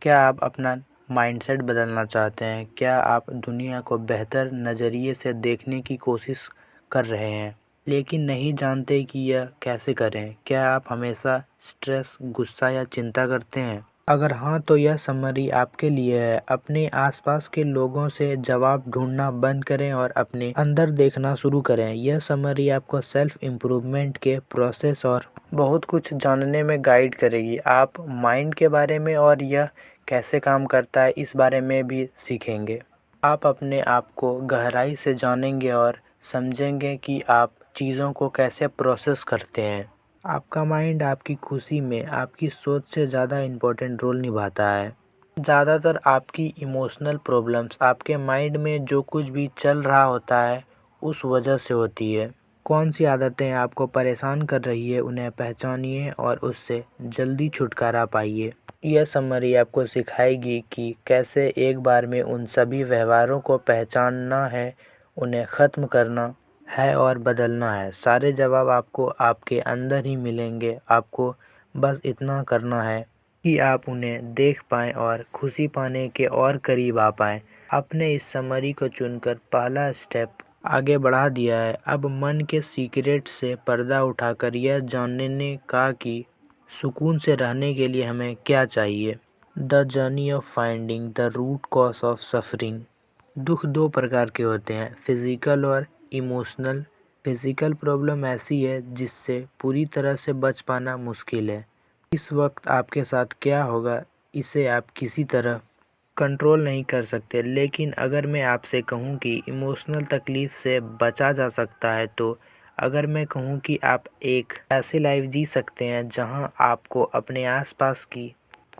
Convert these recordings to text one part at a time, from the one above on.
क्या आप अपना माइंडसेट बदलना चाहते हैं? क्या आप दुनिया को बेहतर नज़रिए से देखने की कोशिश कर रहे हैं, लेकिन नहीं जानते कि यह कैसे करें? क्या आप हमेशा स्ट्रेस, गुस्सा या चिंता करते हैं? अगर हाँ, तो यह समरी आपके लिए है। अपने आसपास के लोगों से जवाब ढूंढना बंद करें और अपने अंदर देखना शुरू करें। यह समरी आपको सेल्फ इम्प्रूवमेंट के प्रोसेस और बहुत कुछ जानने में गाइड करेगी। आप माइंड के बारे में और यह कैसे काम करता है इस बारे में भी सीखेंगे। आप अपने आप को गहराई से जानेंगे और समझेंगे कि आप चीज़ों को कैसे प्रोसेस करते हैं। आपका माइंड आपकी खुशी में आपकी सोच से ज़्यादा इम्पोर्टेंट रोल निभाता है। ज़्यादातर आपकी इमोशनल प्रॉब्लम्स आपके माइंड में जो कुछ भी चल रहा होता है उस वजह से होती है। कौन सी आदतें आपको परेशान कर रही है, उन्हें पहचानिए और उससे जल्दी छुटकारा पाइए। यह समरी आपको सिखाएगी कि कैसे एक बार में उन सभी व्यवहारों को पहचानना है, उन्हें ख़त्म करना है और बदलना है। सारे जवाब आपको आपके अंदर ही मिलेंगे। आपको बस इतना करना है कि आप उन्हें देख पाएँ और खुशी पाने के और करीब आ पाएँ। आपने इस समरी को चुनकर पहला स्टेप आगे बढ़ा दिया है। अब मन के सीक्रेट से पर्दा उठाकर यह जानने का कि सुकून से रहने के लिए हमें क्या चाहिए। The journey of finding the root cause of suffering. दुख दो प्रकार के होते हैं, फिज़िकल और इमोशनल। फिज़िकल प्रॉब्लम ऐसी है जिससे पूरी तरह से बच पाना मुश्किल है। इस वक्त आपके साथ क्या होगा इसे आप किसी तरह कंट्रोल नहीं कर सकते। लेकिन अगर मैं आपसे कहूं कि इमोशनल तकलीफ़ से बचा जा सकता है, तो अगर मैं कहूं कि आप एक ऐसी लाइफ जी सकते हैं जहां आपको अपने आसपास की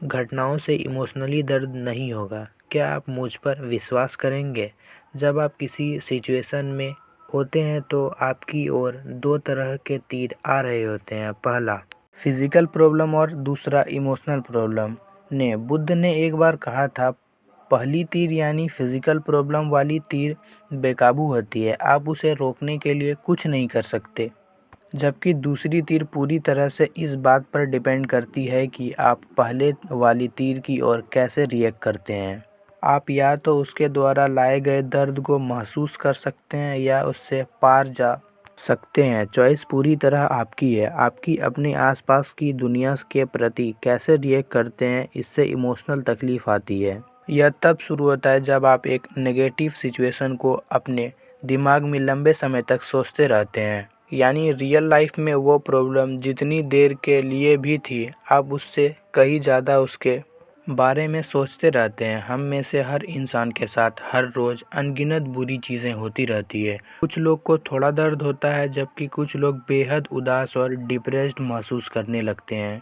घटनाओं से इमोशनली दर्द नहीं होगा, क्या आप मुझ पर विश्वास करेंगे? जब आप किसी सिचुएशन में होते हैं तो आपकी ओर दो तरह के तीर आ रहे होते हैं। पहला फिज़िकल प्रॉब्लम और दूसरा इमोशनल प्रॉब्लम। बुद्ध ने एक बार कहा था, पहली तीर यानी फिज़िकल प्रॉब्लम वाली तीर बेकाबू होती है, आप उसे रोकने के लिए कुछ नहीं कर सकते। जबकि दूसरी तीर पूरी तरह से इस बात पर डिपेंड करती है कि आप पहले वाली तीर की ओर कैसे रिएक्ट करते हैं। आप या तो उसके द्वारा लाए गए दर्द को महसूस कर सकते हैं या उससे पार जा सकते हैं। चॉइस पूरी तरह आपकी है। आपकी अपने आसपास की दुनिया के प्रति कैसे रिएक्ट करते हैं, इससे इमोशनल तकलीफ आती है। यह तब शुरू होता है जब आप एक नेगेटिव सिचुएशन को अपने दिमाग में लंबे समय तक सोचते रहते हैं। यानी रियल लाइफ में वो प्रॉब्लम जितनी देर के लिए भी थी, आप उससे कहीं ज़्यादा उसके बारे में सोचते रहते हैं। हम में से हर इंसान के साथ हर रोज़ अनगिनत बुरी चीज़ें होती रहती है। कुछ लोग को थोड़ा दर्द होता है, जबकि कुछ लोग बेहद उदास और डिप्रेस्ड महसूस करने लगते हैं।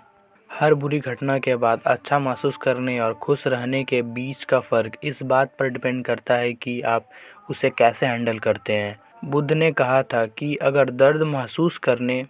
हर बुरी घटना के बाद अच्छा महसूस करने और खुश रहने के बीच का फ़र्क इस बात पर डिपेंड करता है कि आप उसे कैसे हैंडल करते हैं। बुद्ध ने कहा था कि अगर दर्द महसूस करने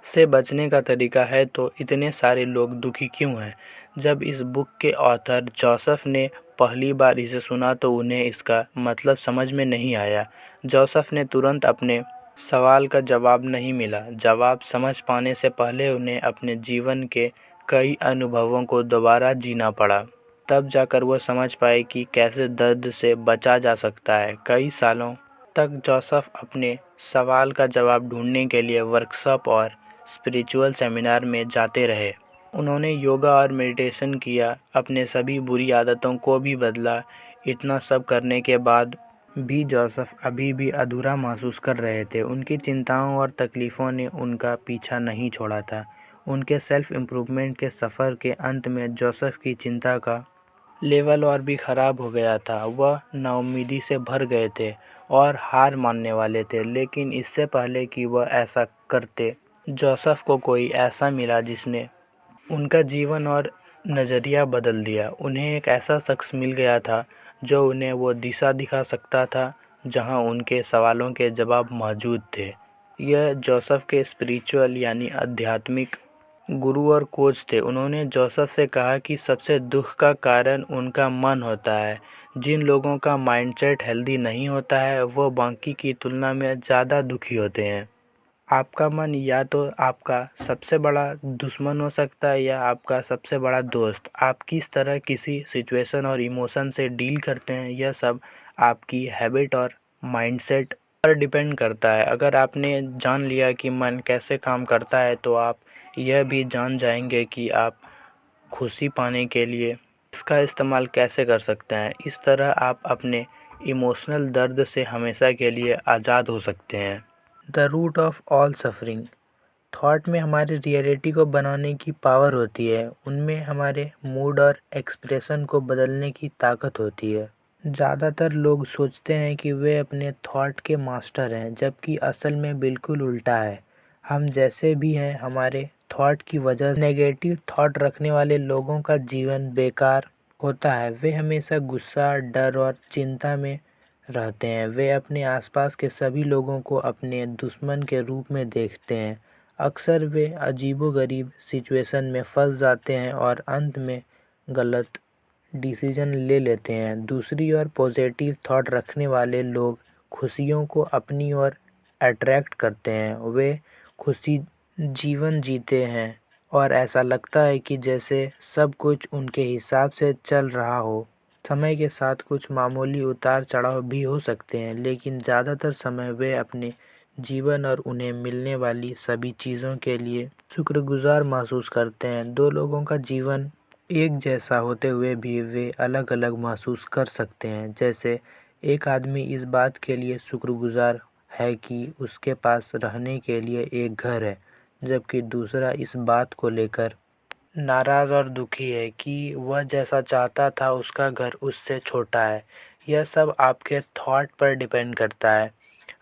से बचने का तरीका है तो इतने सारे लोग दुखी क्यों हैं? जब इस बुक के ऑथर जोसेफ ने पहली बार इसे सुना तो उन्हें इसका मतलब समझ में नहीं आया। जोसेफ ने तुरंत अपने सवाल का जवाब नहीं मिला। जवाब समझ पाने से पहले उन्हें अपने जीवन के कई अनुभवों को दोबारा जीना पड़ा। तब जाकर वो समझ पाए कि कैसे दर्द से बचा जा सकता है। कई सालों तक जोसेफ अपने सवाल का जवाब ढूंढने के लिए वर्कशॉप और स्पिरिचुअल सेमिनार में जाते रहे। उन्होंने योगा और मेडिटेशन किया, अपने सभी बुरी आदतों को भी बदला। इतना सब करने के बाद भी जोसेफ अभी भी अधूरा महसूस कर रहे थे। उनकी चिंताओं और तकलीफ़ों ने उनका पीछा नहीं छोड़ा था। उनके सेल्फ इम्प्रूवमेंट के सफ़र के अंत में जोसेफ की चिंता का लेवल और भी ख़राब हो गया था। वह नाउम्मीदी से भर गए थे और हार मानने वाले थे। लेकिन इससे पहले कि वह ऐसा करते, जोसेफ को कोई ऐसा मिला जिसने उनका जीवन और नज़रिया बदल दिया। उन्हें एक ऐसा शख्स मिल गया था जो उन्हें वो दिशा दिखा सकता था जहां उनके सवालों के जवाब मौजूद थे। यह जोसेफ के स्पिरिचुअल यानी आध्यात्मिक गुरु और कोच थे। उन्होंने जोसेफ से कहा कि सबसे दुख का कारण उनका मन होता है। जिन लोगों का माइंडसेट हेल्दी नहीं होता है वो बाकी की तुलना में ज़्यादा दुखी होते हैं। आपका मन या तो आपका सबसे बड़ा दुश्मन हो सकता है या आपका सबसे बड़ा दोस्त। आप किस तरह किसी सिचुएशन और इमोशन से डील करते हैं, यह सब आपकी हैबिट और माइंडसेट पर डिपेंड करता है। अगर आपने जान लिया कि मन कैसे काम करता है तो आप यह भी जान जाएंगे कि आप खुशी पाने के लिए इसका इस्तेमाल कैसे कर सकते हैं। इस तरह आप अपने इमोशनल दर्द से हमेशा के लिए आज़ाद हो सकते हैं। The root of all suffering. Thought में हमारी रियलिटी को बनाने की पावर होती है। उनमें हमारे मूड और एक्सप्रेशन को बदलने की ताकत होती है। ज़्यादातर लोग सोचते हैं कि वे अपने थॉट के मास्टर हैं, जबकि असल में बिल्कुल उल्टा है। हम जैसे भी हैं, हमारे थॉट की वजह से नेगेटिव थॉट रखने वाले लोगों का जीवन बेकार होता है। वे हमेशा गुस्सा, डर और चिंता में रहते हैं। वे अपने आसपास के सभी लोगों को अपने दुश्मन के रूप में देखते हैं। अक्सर वे अजीबोगरीब सिचुएशन में फंस जाते हैं और अंत में गलत डिसीजन ले लेते हैं। दूसरी ओर पॉजिटिव थॉट रखने वाले लोग खुशियों को अपनी ओर अट्रैक्ट करते हैं। वे खुशी जीवन जीते हैं और ऐसा लगता है कि जैसे सब कुछ उनके हिसाब से चल रहा हो। समय के साथ कुछ मामूली उतार चढ़ाव भी हो सकते हैं, लेकिन ज़्यादातर समय वे अपने जीवन और उन्हें मिलने वाली सभी चीज़ों के लिए शुक्रगुजार महसूस करते हैं। दो लोगों का जीवन एक जैसा होते हुए भी वे अलग अलग महसूस कर सकते हैं। जैसे एक आदमी इस बात के लिए शुक्रगुजार है कि उसके पास रहने के लिए एक घर है, जबकि दूसरा इस बात को लेकर नाराज़ और दुखी है कि वह जैसा चाहता था उसका घर उससे छोटा है। यह सब आपके थॉट पर डिपेंड करता है।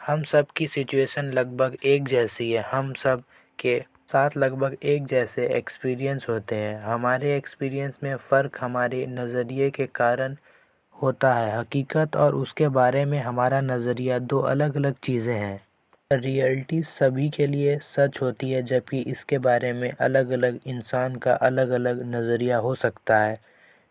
हम सब की सिचुएशन लगभग एक जैसी है। हम सब के साथ लगभग एक जैसे एक्सपीरियंस होते हैं। हमारे एक्सपीरियंस में फ़र्क हमारे नज़रिए के कारण होता है। हकीकत और उसके बारे में हमारा नज़रिया दो अलग अलग चीज़ें हैं। रियलिटी सभी के लिए सच होती है, जबकि इसके बारे में अलग अलग इंसान का अलग अलग नज़रिया हो सकता है।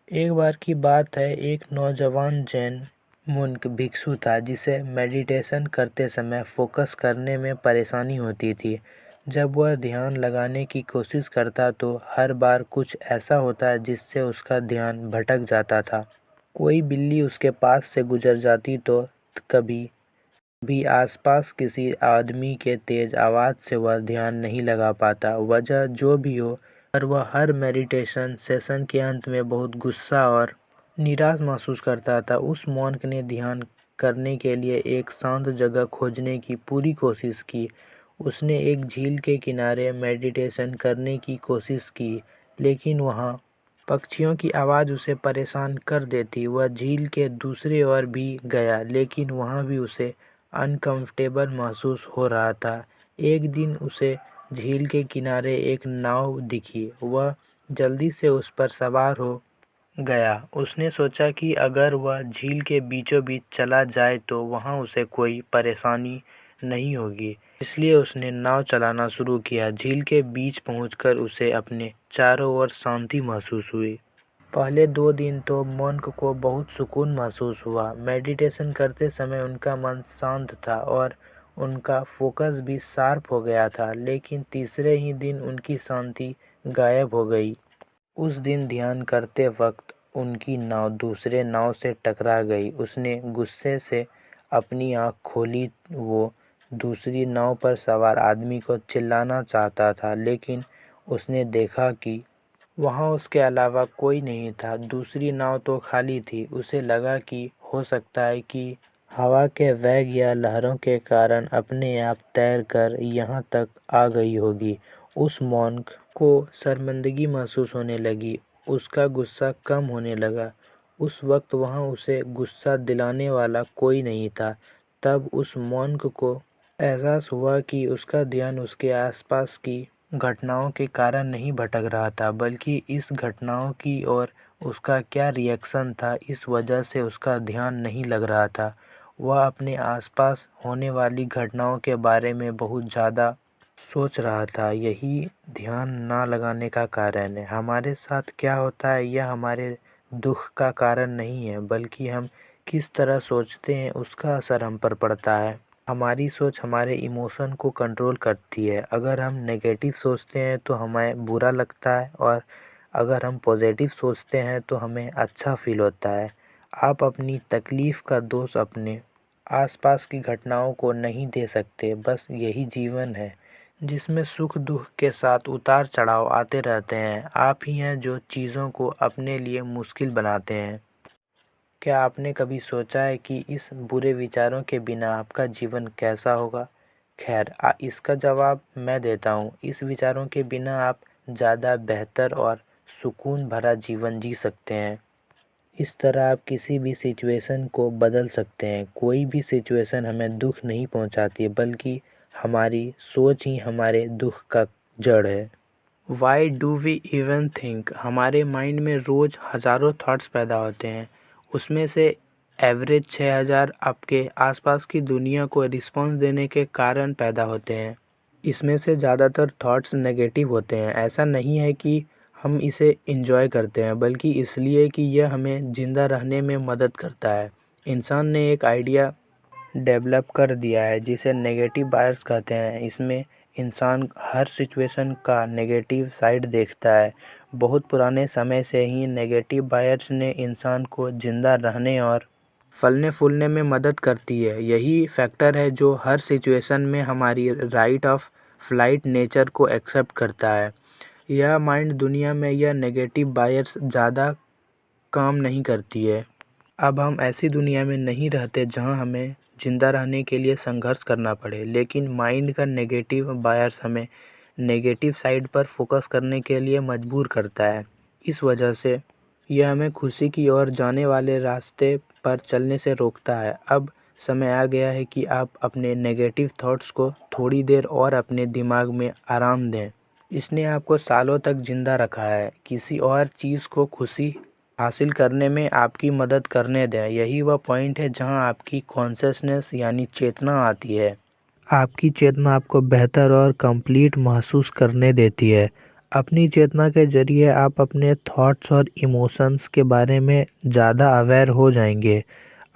एक बार की बात है, एक नौजवान जैन मुन्क भिक्षु था जिसे मेडिटेशन करते समय फोकस करने में परेशानी होती थी। जब वह ध्यान लगाने की कोशिश करता तो हर बार कुछ ऐसा होता जिससे उसका ध्यान भटक जाता था। कोई बिल्ली उसके पास से गुजर जाती तो कभी भी आसपास किसी आदमी के तेज आवाज़ से वह ध्यान नहीं लगा पाता। वजह जो भी हो, पर वह हर मेडिटेशन सेशन के अंत में बहुत गुस्सा और निराश महसूस करता था। उस मॉन्क ने ध्यान करने के लिए एक शांत जगह खोजने की पूरी कोशिश की। उसने एक झील के किनारे मेडिटेशन करने की कोशिश की, लेकिन वहाँ पक्षियों की आवाज़ उसे परेशान कर देती। वह झील के दूसरी ओर भी गया, लेकिन वहाँ भी उसे अनकंफर्टेबल महसूस हो रहा था। एक दिन उसे झील के किनारे एक नाव दिखी। वह जल्दी से उस पर सवार हो गया। उसने सोचा कि अगर वह झील के बीचों बीच चला जाए तो वहाँ उसे कोई परेशानी नहीं होगी। इसलिए उसने नाव चलाना शुरू किया। झील के बीच पहुंचकर उसे अपने चारों ओर शांति महसूस हुई। पहले 2 दिन तो मोन्क को बहुत सुकून महसूस हुआ। मेडिटेशन करते समय उनका मन शांत था और उनका फोकस भी शार्प हो गया था, लेकिन तीसरे ही दिन उनकी शांति गायब हो गई। उस दिन ध्यान करते वक्त उनकी नाव दूसरे नाव से टकरा गई। उसने गुस्से से अपनी आँख खोली। वो दूसरी नाव पर सवार आदमी को चिल्लाना चाहता था, लेकिन उसने देखा कि वहाँ उसके अलावा कोई नहीं था। दूसरी नाव तो खाली थी। उसे लगा कि हो सकता है कि हवा के वेग या लहरों के कारण अपने आप तैरकर यहाँ तक आ गई होगी। उस मॉन्क को शर्मिंदगी महसूस होने लगी। उसका गुस्सा कम होने लगा। उस वक्त वहाँ उसे गुस्सा दिलाने वाला कोई नहीं था। तब उस मॉन्क को एहसास हुआ कि उसका ध्यान उसके आसपास की घटनाओं के कारण नहीं भटक रहा था, बल्कि इस घटनाओं की ओर उसका क्या रिएक्शन था, इस वजह से उसका ध्यान नहीं लग रहा था। वह अपने आसपास होने वाली घटनाओं के बारे में बहुत ज़्यादा सोच रहा था। यही ध्यान ना लगाने का कारण है। हमारे साथ क्या होता है यह हमारे दुख का कारण नहीं है, बल्कि हम किस तरह सोचते हैं उसका असर हम पर पड़ता है। हमारी सोच हमारे इमोशन को कंट्रोल करती है। अगर हम नेगेटिव सोचते हैं तो हमें बुरा लगता है और अगर हम पॉजिटिव सोचते हैं तो हमें अच्छा फील होता है। आप अपनी तकलीफ़ का दोष अपने आसपास की घटनाओं को नहीं दे सकते। बस यही जीवन है जिसमें सुख दुख के साथ उतार चढ़ाव आते रहते हैं। आप ही हैं जो चीज़ों को अपने लिए मुश्किल बनाते हैं। क्या आपने कभी सोचा है कि इस बुरे विचारों के बिना आपका जीवन कैसा होगा? खैर, इसका जवाब मैं देता हूँ। इस विचारों के बिना आप ज़्यादा बेहतर और सुकून भरा जीवन जी सकते हैं। इस तरह आप किसी भी सिचुएशन को बदल सकते हैं। कोई भी सिचुएशन हमें दुख नहीं पहुंचाती है, बल्कि हमारी सोच ही हमारे दुख का जड़ है। Why do we even think? हमारे माइंड में रोज़ हज़ारों थॉट्स पैदा होते हैं। उसमें से एवरेज 6000 आपके आसपास की दुनिया को रिस्पॉन्स देने के कारण पैदा होते हैं। इसमें से ज़्यादातर थॉट्स नेगेटिव होते हैं। ऐसा नहीं है कि हम इसे एंजॉय करते हैं, बल्कि इसलिए कि यह हमें ज़िंदा रहने में मदद करता है। इंसान ने एक आइडिया डेवलप कर दिया है जिसे नेगेटिव बायस कहते हैं। इसमें इंसान हर सिचुएशन का नेगेटिव साइड देखता है। बहुत पुराने समय से ही नेगेटिव बायस ने इंसान को ज़िंदा रहने और फलने फूलने में मदद करती है। यही फैक्टर है जो हर सिचुएशन में हमारी राइट ऑफ फ्लाइट नेचर को एक्सेप्ट करता है। यह माइंड दुनिया में यह नेगेटिव बायस ज़्यादा काम नहीं करती है। अब हम ऐसी दुनिया में नहीं रहते जहां हमें ज़िंदा रहने के लिए संघर्ष करना पड़े, लेकिन माइंड का नेगेटिव बायस हमें नेगेटिव साइड पर फोकस करने के लिए मजबूर करता है। इस वजह से यह हमें खुशी की ओर जाने वाले रास्ते पर चलने से रोकता है। अब समय आ गया है कि आप अपने नेगेटिव थॉट्स को थोड़ी देर और अपने दिमाग में आराम दें। इसने आपको सालों तक ज़िंदा रखा है। किसी और चीज़ को खुशी हासिल करने में आपकी मदद करने दें। यही वह पॉइंट है जहां आपकी कॉन्शसनेस यानी चेतना आती है। आपकी चेतना आपको बेहतर और कंप्लीट महसूस करने देती है। अपनी चेतना के ज़रिए आप अपने थॉट्स और इमोशंस के बारे में ज़्यादा अवेयर हो जाएंगे।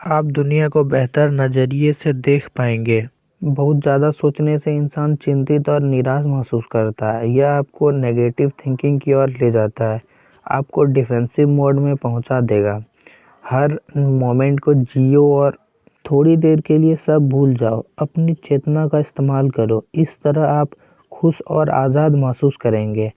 आप दुनिया को बेहतर नज़रिए से देख पाएंगे। बहुत ज़्यादा सोचने से इंसान चिंतित और निराश महसूस करता है। यह आपको नेगेटिव थिंकिंग की ओर ले जाता है, आपको डिफेंसिव मोड में पहुंचा देगा। हर मोमेंट को जियो और थोड़ी देर के लिए सब भूल जाओ। अपनी चेतना का इस्तेमाल करो। इस तरह आप खुश और आज़ाद महसूस करेंगे।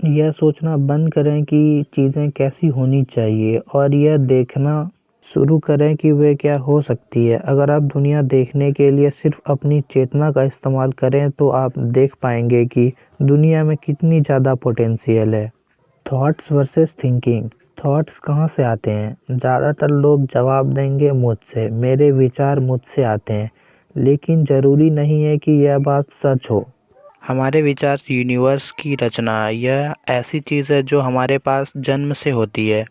यह सोचना बंद करें कि चीज़ें कैसी होनी चाहिए और यह देखना शुरू करें कि वे क्या हो सकती है। अगर आप दुनिया देखने के लिए सिर्फ अपनी चेतना का इस्तेमाल करें तो आप देख पाएंगे कि दुनिया में कितनी ज़्यादा पोटेंशियल है। Thoughts versus thinking. थॉट्स कहाँ से आते हैं? ज़्यादातर लोग जवाब देंगे मुझसे, मेरे विचार मुझसे आते हैं। लेकिन ज़रूरी नहीं है कि यह बात सच हो। हमारे विचार यूनिवर्स की रचना है। यह ऐसी चीज़ है जो हमारे पास जन्म से होती है।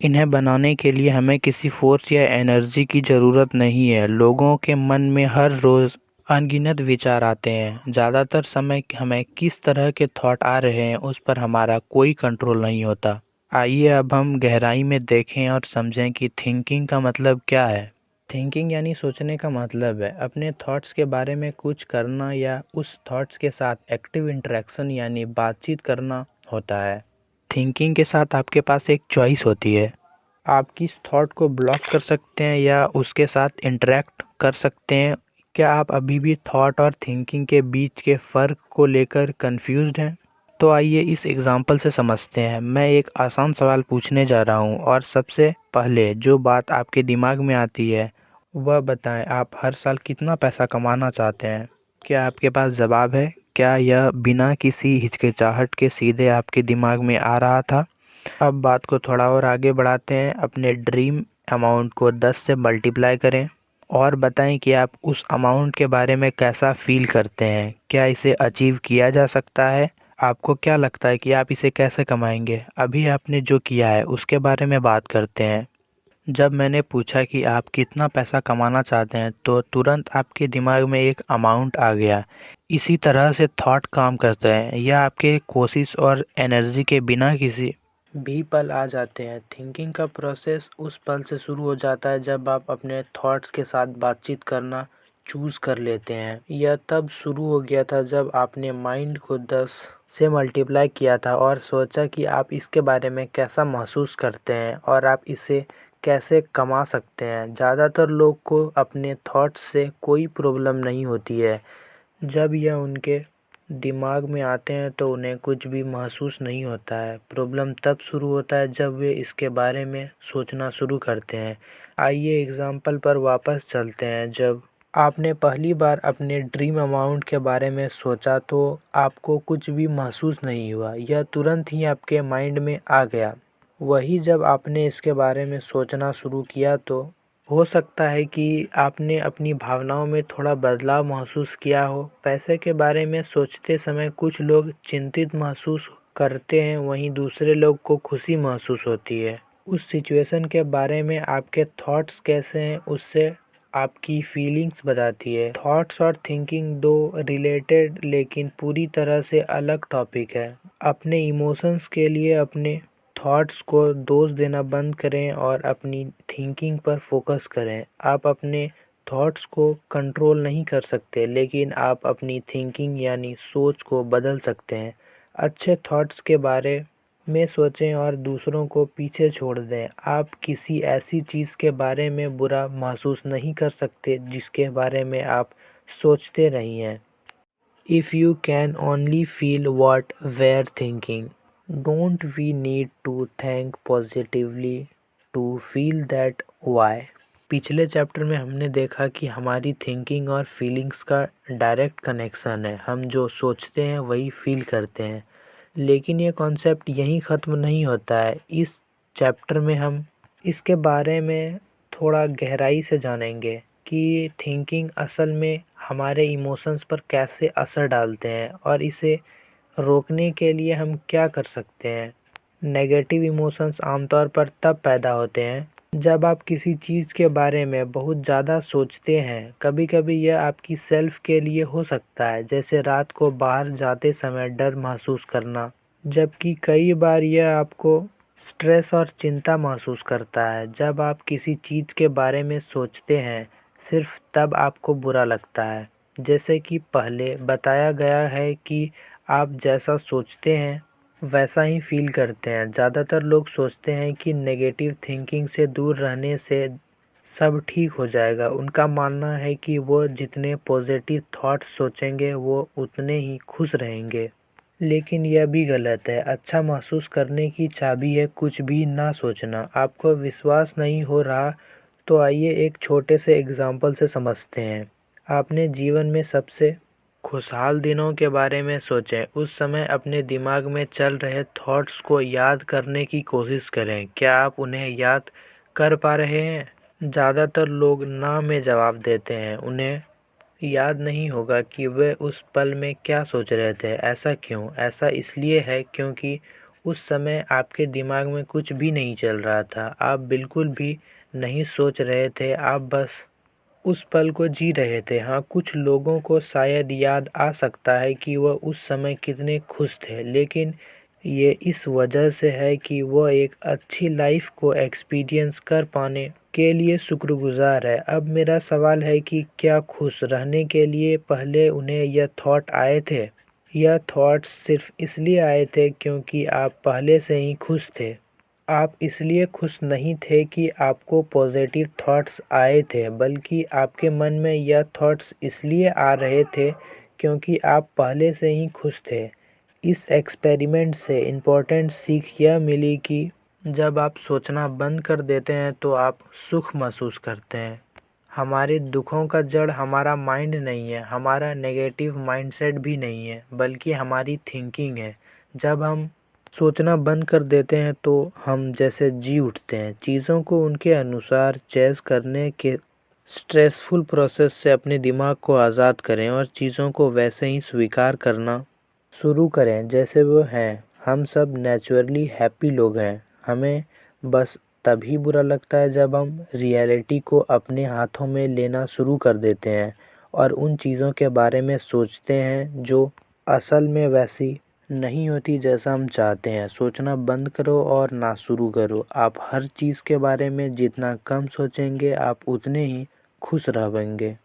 इन्हें बनाने के लिए हमें किसी फोर्स या एनर्जी की ज़रूरत नहीं है। लोगों के मन में हर रोज़ अनगिनत विचार आते हैं। ज़्यादातर समय हमें किस तरह के थॉट आ रहे हैं उस पर हमारा कोई कंट्रोल नहीं होता। आइए अब हम गहराई में देखें और समझें कि थिंकिंग का मतलब क्या है। थिंकिंग यानी सोचने का मतलब है अपने थॉट्स के बारे में कुछ करना या उस थॉट्स के साथ एक्टिव इंटरेक्शन यानी बातचीत करना होता है। थिंकिंग के साथ आपके पास एक चॉइस होती है। आप किस थॉट को ब्लॉक कर सकते हैं या उसके साथ इंटरेक्ट कर सकते हैं। क्या आप अभी भी थॉट और थिंकिंग के बीच के फ़र्क को लेकर कंफ्यूज्ड हैं? तो आइए इस एग्जांपल से समझते हैं। मैं एक आसान सवाल पूछने जा रहा हूं और सबसे पहले जो बात आपके दिमाग में आती है वह बताएं, आप हर साल कितना पैसा कमाना चाहते हैं? क्या आपके पास जवाब है? क्या यह बिना किसी हिचकिचाहट के सीधे आपके दिमाग में आ रहा था? अब बात को थोड़ा और आगे बढ़ाते हैं। अपने ड्रीम अमाउंट को 10 से मल्टीप्लाई करें और बताएं कि आप उस अमाउंट के बारे में कैसा फील करते हैं। क्या इसे अचीव किया जा सकता है? आपको क्या लगता है कि आप इसे कैसे कमाएंगे? अभी आपने जो किया है उसके बारे में बात करते हैं। जब मैंने पूछा कि आप कितना पैसा कमाना चाहते हैं तो तुरंत आपके दिमाग में एक अमाउंट आ गया। इसी तरह से थॉट काम करते हैं। यह आपके कोशिश और एनर्जी के बिना किसी भी पल आ जाते हैं। थिंकिंग का प्रोसेस उस पल से शुरू हो जाता है जब आप अपने थॉट्स के साथ बातचीत करना चूज़ कर लेते हैं। यह तब शुरू हो गया था जब आपने माइंड को 10 से मल्टीप्लाई किया था और सोचा कि आप इसके बारे में कैसा महसूस करते हैं और आप इसे कैसे कमा सकते हैं। ज़्यादातर लोग को अपने थॉट्स से कोई प्रॉब्लम नहीं होती है। जब यह उनके दिमाग में आते हैं तो उन्हें कुछ भी महसूस नहीं होता है। प्रॉब्लम तब शुरू होता है जब वे इसके बारे में सोचना शुरू करते हैं। आइए एग्जाम्पल पर वापस चलते हैं। जब आपने पहली बार अपने ड्रीम अमाउंट के बारे में सोचा तो आपको कुछ भी महसूस नहीं हुआ, यह तुरंत ही आपके माइंड में आ गया। वही जब आपने इसके बारे में सोचना शुरू किया तो हो सकता है कि आपने अपनी भावनाओं में थोड़ा बदलाव महसूस किया हो। पैसे के बारे में सोचते समय कुछ लोग चिंतित महसूस करते हैं, वहीं दूसरे लोग को खुशी महसूस होती है। उस सिचुएशन के बारे में आपके थॉट्स कैसे हैं उससे आपकी फीलिंग्स बताती है। थॉट्स और थिंकिंग दो रिलेटेड लेकिन पूरी तरह से अलग टॉपिक है। अपने इमोशंस के लिए अपने थॉट्स को दोष देना बंद करें और अपनी थिंकिंग पर फोकस करें। आप अपने थॉट्स को कंट्रोल नहीं कर सकते, लेकिन आप अपनी थिंकिंग यानी सोच को बदल सकते हैं। अच्छे थॉट्स के बारे में सोचें और दूसरों को पीछे छोड़ दें। आप किसी ऐसी चीज़ के बारे में बुरा महसूस नहीं कर सकते जिसके बारे में आप सोचते नहीं हैं। If you can only feel what we're thinking, don't we need to think positively to feel that why? पिछले चैप्टर में हमने देखा कि हमारी थिंकिंग और फीलिंग्स का डायरेक्ट कनेक्शन है। हम जो सोचते हैं वही फील करते हैं। लेकिन ये कॉन्सेप्ट यहीं ख़त्म नहीं होता है। इस चैप्टर में हम इसके बारे में थोड़ा गहराई से जानेंगे कि थिंकिंग असल में हमारे इमोशंस पर कैसे असर डालते हैं और इसे रोकने के लिए हम क्या कर सकते हैं। नेगेटिव इमोशंस आमतौर पर तब पैदा होते हैं जब आप किसी चीज़ के बारे में बहुत ज़्यादा सोचते हैं। कभी कभी यह आपकी सेल्फ के लिए हो सकता है, जैसे रात को बाहर जाते समय डर महसूस करना, जबकि कई बार यह आपको स्ट्रेस और चिंता महसूस करता है। जब आप किसी चीज़ के बारे में सोचते हैं सिर्फ तब आपको बुरा लगता है। जैसे कि पहले बताया गया है कि आप जैसा सोचते हैं वैसा ही फील करते हैं। ज़्यादातर लोग सोचते हैं कि नेगेटिव थिंकिंग से दूर रहने से सब ठीक हो जाएगा। उनका मानना है कि वो जितने पॉजिटिव थॉट्स सोचेंगे वो उतने ही खुश रहेंगे। लेकिन यह भी गलत है। अच्छा महसूस करने की चाबी है कुछ भी ना सोचना। आपको विश्वास नहीं हो रहा तो आइए एक छोटे से एग्जाम्पल से समझते हैं। आपने जीवन में सबसे खुशहाल दिनों के बारे में सोचें। उस समय अपने दिमाग में चल रहे थॉट्स को याद करने की कोशिश करें। क्या आप उन्हें याद कर पा रहे हैं? ज़्यादातर लोग ना में जवाब देते हैं। उन्हें याद नहीं होगा कि वे उस पल में क्या सोच रहे थे। ऐसा क्यों? ऐसा इसलिए है क्योंकि उस समय आपके दिमाग में कुछ भी नहीं चल रहा था। आप बिल्कुल भी नहीं सोच रहे थे, आप बस उस पल को जी रहे थे। हाँ, कुछ लोगों को शायद याद आ सकता है कि वह उस समय कितने खुश थे, लेकिन ये इस वजह से है कि वह एक अच्छी लाइफ को एक्सपीरियंस कर पाने के लिए शुक्रगुजार है। अब मेरा सवाल है कि क्या खुश रहने के लिए पहले उन्हें यह थॉट आए थे? यह थॉट्स सिर्फ इसलिए आए थे क्योंकि आप पहले से ही खुश थे। आप इसलिए खुश नहीं थे कि आपको पॉजिटिव थॉट्स आए थे, बल्कि आपके मन में यह थॉट्स इसलिए आ रहे थे क्योंकि आप पहले से ही खुश थे। इस एक्सपेरिमेंट से इम्पोर्टेंट सीख यह मिली कि जब आप सोचना बंद कर देते हैं तो आप सुख महसूस करते हैं। हमारे दुखों का जड़ हमारा माइंड नहीं है, हमारा नेगेटिव माइंडसेट भी नहीं है, बल्कि हमारी थिंकिंग है। जब हम सोचना बंद कर देते हैं तो हम जैसे जी उठते हैं। चीज़ों को उनके अनुसार चेज़ करने के स्ट्रेसफुल प्रोसेस से अपने दिमाग को आज़ाद करें और चीज़ों को वैसे ही स्वीकार करना शुरू करें जैसे वो हैं। हम सब नेचुरली हैप्पी लोग हैं। हमें बस तभी बुरा लगता है जब हम रियलिटी को अपने हाथों में लेना शुरू कर देते हैं और उन चीज़ों के बारे में सोचते हैं जो असल में वैसी नहीं होती जैसा हम चाहते हैं। सोचना बंद करो और ना शुरू करो। आप हर चीज़ के बारे में जितना कम सोचेंगे आप उतने ही खुश रहेंगे।